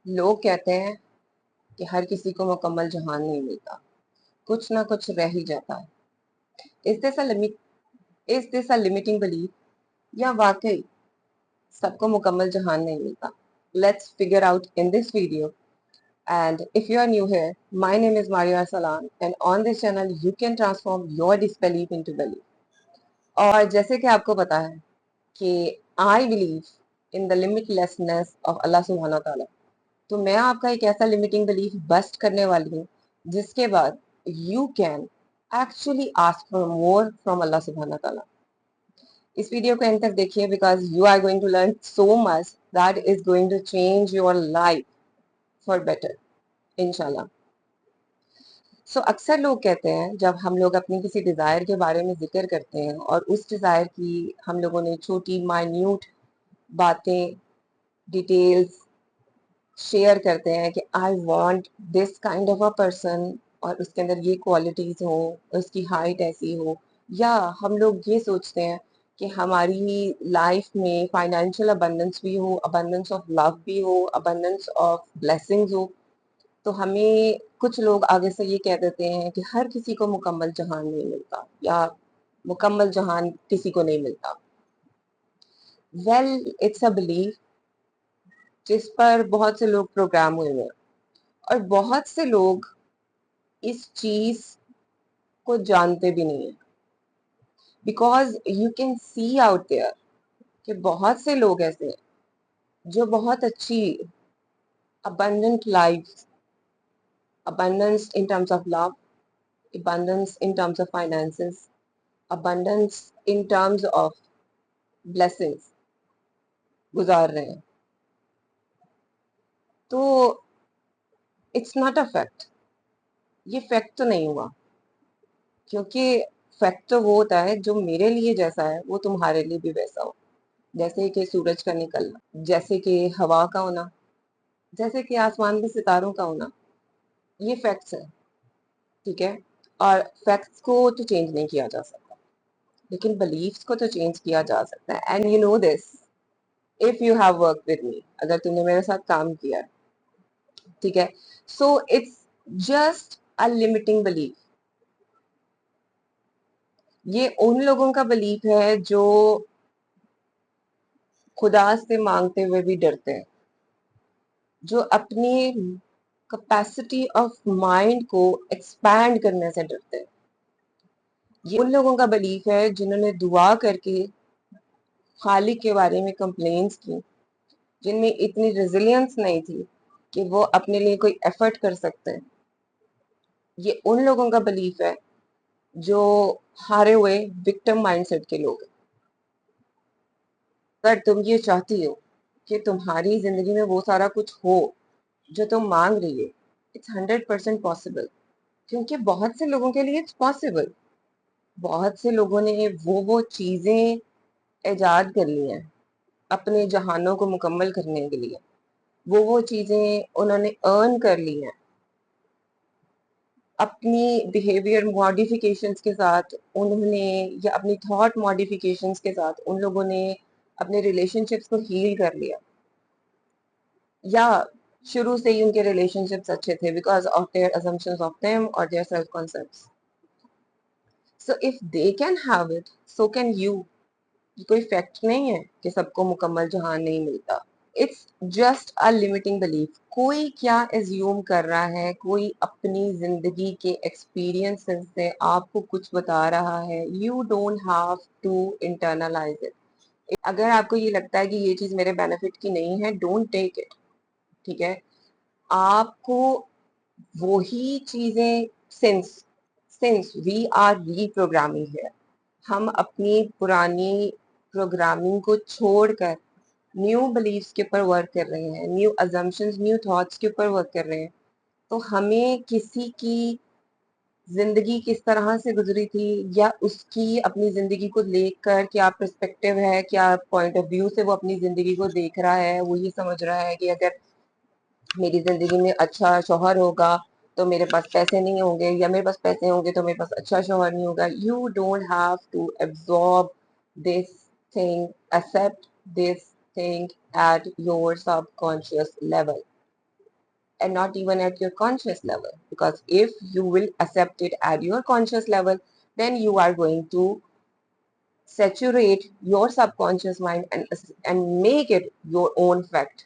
لوگ کہتے ہیں کہ ہر کسی کو مکمل جہان نہیں ملتا، کچھ نہ کچھ رہ ہی جاتا ہے۔ Is this a limiting belief یا واقعی سب کو مکمل جہان نہیں ملتا؟ Let's figure out in this video. And if you are new here, my name is Maria Salan and on this channel you can transform your disbelief into belief. اور جیسے کہ آپ کو پتا ہے کہ I believe in the limitlessness of Allah subhanahu wa ta'ala. تو میں آپ کا ایک ایسا لمیٹنگ بلیف بسٹ کرنے والی ہوں جس کے بعد you can actually ask for more from اللہ سبحانہ تعالیٰ۔ اس ویڈیو کو اینڈ تک دیکھیے because you are going to learn so much that is going to change your life for better انشاءاللہ۔ سو اکثر لوگ کہتے ہیں جب ہم لوگ اپنی کسی ڈیزائر کے بارے میں ذکر کرتے ہیں اور اس ڈیزائر کی ہم لوگوں نے چھوٹی مائنیوٹ باتیں ڈیٹیلز شیئر کرتے ہیں کہ I want this kind of a person اور اس کے اندر یہ کوالٹیز ہوں، اس کی ہائٹ ایسی ہو، یا ہم لوگ یہ سوچتے ہیں کہ ہماری لائف میں فائنینشیل ابنڈنس بھی ہو، ابنڈنس آف لو بھی ہو، ابنڈنس آف بلیسنگز ہو، تو ہمیں کچھ لوگ آگے سے یہ کہہ دیتے ہیں کہ ہر کسی کو مکمل جہان نہیں ملتا یا مکمل جہان کسی کو نہیں ملتا۔ ویل اٹس اے بلیف جس پر بہت سے لوگ پروگرام ہوئے ہیں اور بہت سے لوگ اس چیز کو جانتے بھی نہیں ہیں، because you can see out there کہ بہت سے لوگ ایسے ہیں جو بہت اچھی abundant life, abundance in terms of love, abundance in terms of finances, abundance in terms of blessings گزار رہے ہیں۔ تو اٹس ناٹ اے فیکٹ، یہ فیکٹ تو نہیں ہوا، کیونکہ فیکٹ تو وہ ہوتا ہے جو میرے لیے جیسا ہے وہ تمہارے لیے بھی ویسا ہو، جیسے کہ سورج کا نکلنا، جیسے کہ ہوا کا ہونا، جیسے کہ آسمان میں ستاروں کا ہونا، یہ فیکٹس ہیں، ٹھیک ہے؟ اور فیکٹس کو تو چینج نہیں کیا جا سکتا لیکن بلیفس کو تو چینج کیا جا سکتا ہے، and you know this if you have work with me, اگر تم نے میرے ساتھ کام کیا، ٹھیک ہے؟ So it's just a limiting belief. یہ ان لوگوں کا بلیف ہے جو خدا سے مانگتے ہوئے بھی ڈرتے ہیں، جو اپنی کیپیسٹی آف مائنڈ کو ایکسپینڈ کرنے سے ڈرتے ہیں۔ یہ ان لوگوں کا بلیف ہے جنہوں نے دعا کر کے خالق کے بارے میں کمپلینس کی، جن میں اتنی ریزیلینس نہیں تھی کہ وہ اپنے لیے کوئی ایفرٹ کر سکتے ہیں۔ یہ ان لوگوں کا بلیف ہے جو ہارے ہوئے وکٹم مائنڈ سیٹ کے لوگ ہیں۔ اگر تم یہ چاہتی ہو کہ تمہاری زندگی میں وہ سارا کچھ ہو جو تم مانگ رہی ہے، اٹس 100% پاسبل، کیونکہ بہت سے لوگوں کے لیے اٹس پاسبل۔ بہت سے لوگوں نے وہ چیزیں ایجاد کر لی ہیں اپنے جہانوں کو مکمل کرنے کے لیے، وہ چیزیں انہوں نے ارن کر لی ہیں اپنی بیہیویئر ماڈیفیکیشنز کے ساتھ، انہوں نے یا اپنی تھاٹ ماڈیفیکیشنز کے ساتھ ان لوگوں نے اپنے ریلیشن شپس کو ہیل کر لیا، یا شروع سے ہی ان کے ریلیشن شپس اچھے تھے because of their assumptions of them or their self concepts. So if they can have it, so can you. یہ کوئی فیکٹ نہیں ہے کہ سب کو مکمل جہان نہیں ملتا، it's just a limiting belief. کوئی کیا ایزیوم کر رہا ہے، کوئی اپنی زندگی کے ایکسپیرینس سے آپ کو کچھ بتا رہا ہے، you don't have to internalize it. اگر آپ کو یہ لگتا ہے کہ یہ چیز میرے بینیفٹ کی نہیں ہے، ڈونٹ ٹیک اٹ، ٹھیک ہے؟ آپ کو وہی چیزیں sense we are reprogramming ہے، ہم اپنی پرانی پروگرامنگ کو چھوڑ کر نیو بلیفس کے اوپر ورک کر رہے ہیں، نیو ازمپشنز، نیو تھاٹس کے اوپر ورک کر رہے ہیں، تو ہمیں کسی کی زندگی کس طرح سے گزری تھی یا اس کی اپنی زندگی کو لے کر کیا پرسپیکٹیو ہے، کیا پوائنٹ آف ویو سے وہ اپنی زندگی کو دیکھ رہا ہے، وہ یہ سمجھ رہا ہے کہ اگر میری زندگی میں اچھا شوہر ہوگا تو میرے پاس پیسے نہیں ہوں گے، یا میرے پاس پیسے ہوں گے تو میرے پاس اچھا شوہر نہیں ہوگا۔ You don't have to absorb this thing, accept this thing at your subconscious level. and not even at your conscious level. Because if you will accept it at your conscious level, then you are going to saturate your subconscious mind and make it your own fact.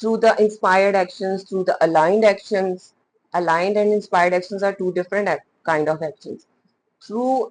through the inspired actions, through the aligned actions. Aligned and inspired actions are two different kind of actions. Through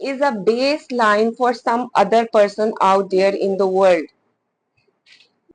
is a baseline for some other person out there in the world.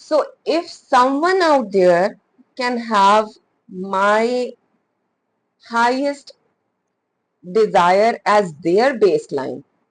So if someone out there can have my highest desire as their baseline,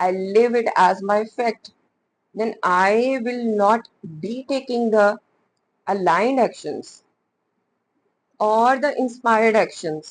I live it as my fact, then I will not be taking the aligned actions or the inspired actions.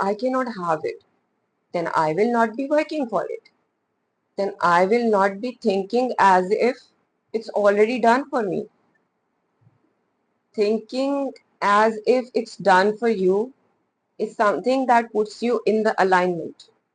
I cannot have it. Then I will not be working for it. then I will not be thinking as if it's already done for me. Thinking as if it's done for you is something that puts you in the alignment.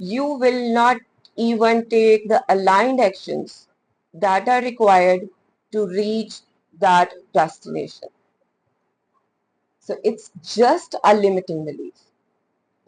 You will not even take the aligned actions that are required to reach that destination. So it's just a limiting belief.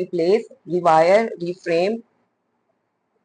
replace, rewire, reframe.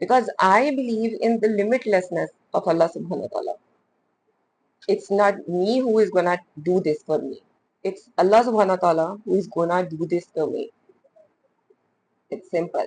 Because I believe in the limitlessness of Allah subhanahu wa ta'ala. It's not me who is gonna do this for me. It's Allah subhanahu wa ta'ala who is gonna do this for me. It's simple.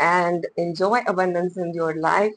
and enjoy abundance in your life.